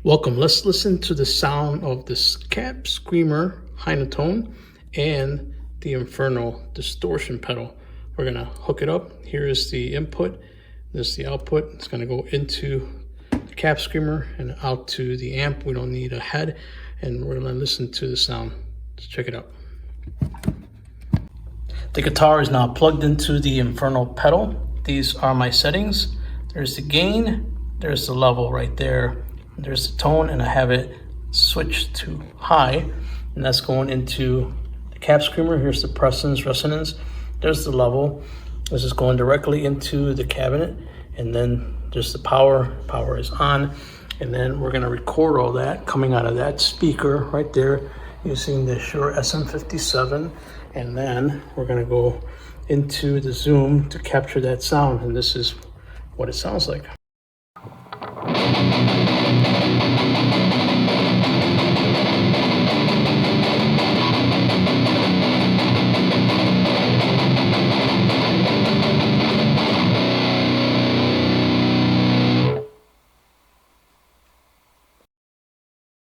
Welcome. Let's listen to the sound of this Cab Screamer high note tone and the Inferno Distortion pedal. We're gonna hook it up. Here is the input. This is the output. It's gonna go into the Cab Screamer and out to the amp. We don't need a head, and we're gonna listen to the sound. Let's check it out. The guitar is now plugged into the Inferno pedal. These are my settings. There's the gain, there's the level right there. There's the tone, and I have it switched to high, and that's going into the Cab Screamer. Here's the resonance. There's the level. This is going directly into the cabinet, and then there's the power. Power is on, and then we're gonna record all that coming out of that speaker right there using the Shure SM57, and then we're gonna go into the Zoom to capture that sound, and this is what it sounds like.